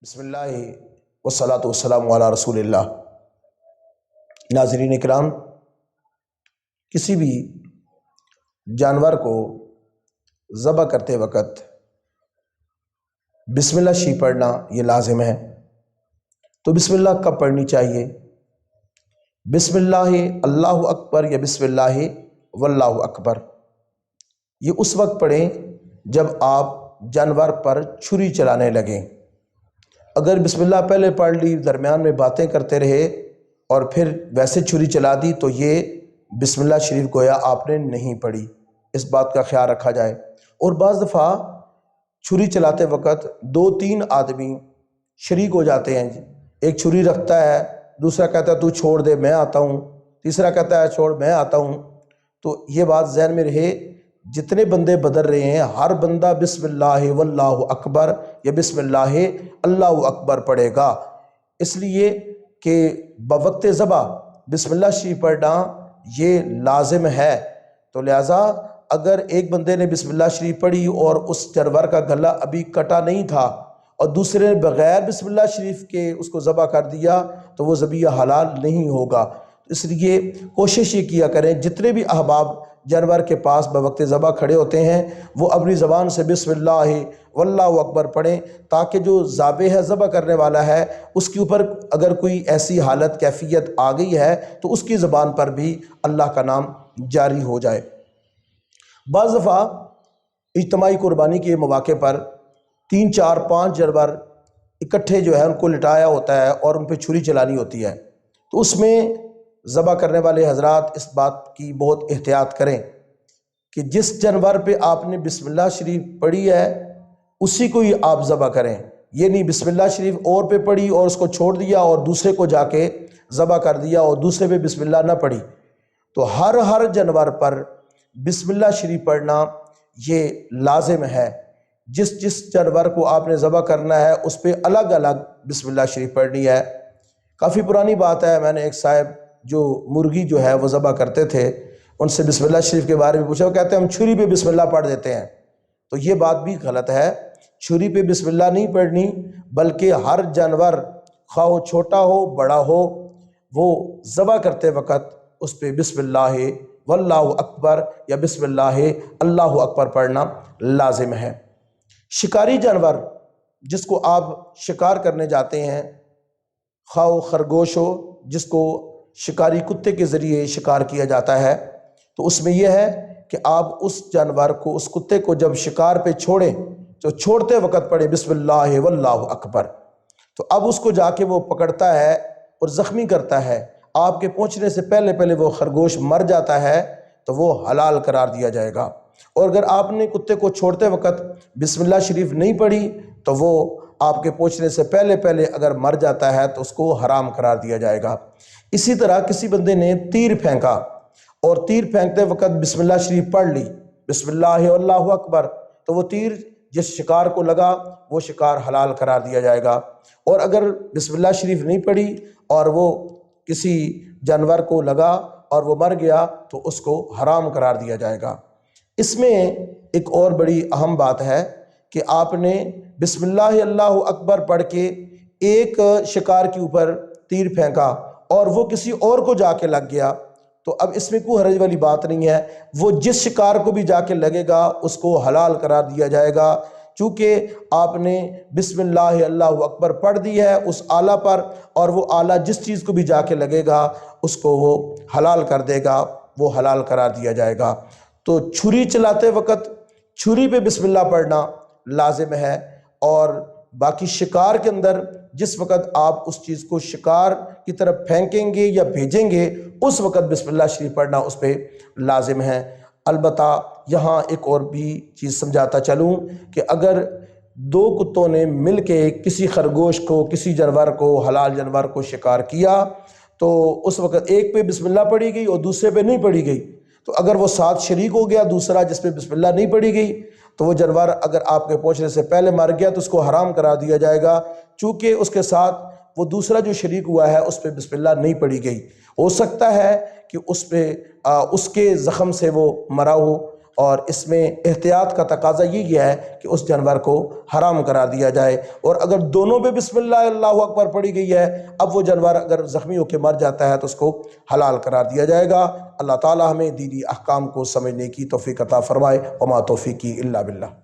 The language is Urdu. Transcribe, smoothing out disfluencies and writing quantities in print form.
بسم اللہ والصلاۃ والسلام علی رسول اللہ۔ ناظرین اکرام، کسی بھی جانور کو ذبح کرتے وقت بسم اللہ شریف پڑھنا یہ لازم ہے۔ تو بسم اللہ کب پڑھنی چاہیے؟ بسم اللہ اللہ اکبر یا بسم اللہ واللہ اکبر، یہ اس وقت پڑھیں جب آپ جانور پر چھری چلانے لگیں۔ اگر بسم اللہ پہلے پڑھ لی، درمیان میں باتیں کرتے رہے اور پھر ویسے چھری چلا دی تو یہ بسم اللہ شریف گویا آپ نے نہیں پڑھی، اس بات کا خیال رکھا جائے۔ اور بعض دفعہ چھری چلاتے وقت دو تین آدمی شریک ہو جاتے ہیں، ایک چھری رکھتا ہے، دوسرا کہتا ہے تو چھوڑ دے میں آتا ہوں، تیسرا کہتا ہے چھوڑ میں آتا ہوں۔ تو یہ بات ذہن میں رہے، جتنے بندے بدل رہے ہیں ہر بندہ بسم اللہ واللہ اکبر یا بسم اللہ اللہ اکبر پڑھے گا، اس لیے کہ بوقت ذبح بسم اللہ شریف پڑھنا یہ لازم ہے۔ تو لہٰذا اگر ایک بندے نے بسم اللہ شریف پڑھی اور اس جانور کا گلا ابھی کٹا نہیں تھا اور دوسرے نے بغیر بسم اللہ شریف کے اس کو ذبح کر دیا تو وہ ذبیحہ حلال نہیں ہوگا۔ اس لیے کوشش یہ کیا کریں، جتنے بھی احباب جانور کے پاس بوقت ذبح کھڑے ہوتے ہیں وہ اپنی زبان سے بسم اللہ واللہ اکبر پڑھیں، تاکہ جو ذابح ہے، ذبح کرنے والا ہے، اس کے اوپر اگر کوئی ایسی حالت کیفیت آ گئی ہے تو اس کی زبان پر بھی اللہ کا نام جاری ہو جائے۔ بعض دفعہ اجتماعی قربانی کے مواقع پر 3 4 5 جانور اکٹھے جو ہے ان کو لٹایا ہوتا ہے اور ان پہ چھری چلانی ہوتی ہے، تو اس میں ذبح کرنے والے حضرات اس بات کی بہت احتیاط کریں کہ جس جانور پہ آپ نے بسم اللہ شریف پڑھی ہے اسی کو ہی آپ ذبح کریں، یہ نہیں بسم اللہ شریف اور پہ پڑھی اور اس کو چھوڑ دیا اور دوسرے کو جا کے ذبح کر دیا اور دوسرے پہ بسم اللہ نہ پڑھی۔ تو ہر جانور پر بسم اللہ شریف پڑھنا یہ لازم ہے۔ جس جانور کو آپ نے ذبح کرنا ہے اس پہ الگ الگ بسم اللہ شریف پڑھنی ہے۔ کافی پرانی بات ہے، میں نے ایک صاحب جو مرغی جو ہے وہ ذبح کرتے تھے، ان سے بسم اللہ شریف کے بارے میں پوچھا، وہ کہتے ہیں ہم چھری پہ بسم اللہ پڑھ دیتے ہیں۔ تو یہ بات بھی غلط ہے، چھری پہ بسم اللہ نہیں پڑھنی، بلکہ ہر جانور خواہ وہ چھوٹا ہو بڑا ہو، وہ ذبح کرتے وقت اس پہ بسم اللہ واللہ اکبر یا بسم اللہ اللہ اکبر پڑھنا لازم ہے۔ شکاری جانور جس کو آپ شکار کرنے جاتے ہیں، خواہ وہ خرگوش ہو جس کو شکاری کتے کے ذریعے شکار کیا جاتا ہے، تو اس میں یہ ہے کہ آپ اس جانور کو، اس کتے کو جب شکار پہ چھوڑیں تو چھوڑتے وقت پڑھیں بسم اللہ واللہ اکبر۔ تو اب اس کو جا کے وہ پکڑتا ہے اور زخمی کرتا ہے، آپ کے پہنچنے سے پہلے وہ خرگوش مر جاتا ہے تو وہ حلال قرار دیا جائے گا۔ اور اگر آپ نے کتے کو چھوڑتے وقت بسم اللہ شریف نہیں پڑھی تو وہ آپ کے پہنچنے سے پہلے اگر مر جاتا ہے تو اس کو حرام قرار دیا جائے گا۔ اسی طرح کسی بندے نے تیر پھینکا اور تیر پھینکتے وقت بسم اللہ شریف پڑھ لی، بسم اللہ اللہ اکبر، تو وہ تیر جس شکار کو لگا وہ شکار حلال قرار دیا جائے گا۔ اور اگر بسم اللہ شریف نہیں پڑھی اور وہ کسی جانور کو لگا اور وہ مر گیا تو اس کو حرام قرار دیا جائے گا۔ اس میں ایک اور بڑی اہم بات ہے کہ آپ نے بسم اللہ اللہ اکبر پڑھ کے ایک شکار کے اوپر تیر پھینکا اور وہ کسی اور کو جا کے لگ گیا تو اب اس میں کوئی حرج والی بات نہیں ہے، وہ جس شکار کو بھی جا کے لگے گا اس کو حلال قرار دیا جائے گا، چونکہ آپ نے بسم اللہ اللہ اکبر پڑھ دی ہے اس آلہ پر، اور وہ آلہ جس چیز کو بھی جا کے لگے گا اس کو وہ حلال کر دے گا، وہ حلال قرار دیا جائے گا۔ تو چھری چلاتے وقت چھری پہ بسم اللہ پڑھنا لازم ہے، اور باقی شکار کے اندر جس وقت آپ اس چیز کو شکار کی طرف پھینکیں گے یا بھیجیں گے اس وقت بسم اللہ شریف پڑھنا اس پہ لازم ہے۔ البتہ یہاں ایک اور بھی چیز سمجھاتا چلوں کہ اگر دو کتوں نے مل کے کسی خرگوش کو، کسی جانور کو، حلال جانور کو شکار کیا تو اس وقت ایک پہ بسم اللہ پڑھی گئی اور دوسرے پہ نہیں پڑھی گئی، تو اگر وہ ساتھ شریک ہو گیا دوسرا جس پہ بسم اللہ نہیں پڑھی گئی تو وہ جانور اگر آپ کے پہنچنے سے پہلے مر گیا تو اس کو حرام قرار دیا جائے گا، چونکہ اس کے ساتھ وہ دوسرا جو شریک ہوا ہے اس پہ بسم اللہ نہیں پڑھی گئی۔ ہو سکتا ہے کہ اس پہ اس کے زخم سے وہ مرا ہو، اور اس میں احتیاط کا تقاضا یہ کیا ہے کہ اس جانور کو حرام قرار دیا جائے، اور اگر دونوں پہ بسم اللہ اللہ اکبر پڑھی گئی ہے، اب وہ جانور اگر زخمی ہو کے مر جاتا ہے تو اس کو حلال قرار دیا جائے گا۔ اللہ تعالی ہمیں دینی احکام کو سمجھنے کی توفیق عطا فرمائے، وما توفیقی الا باللہ۔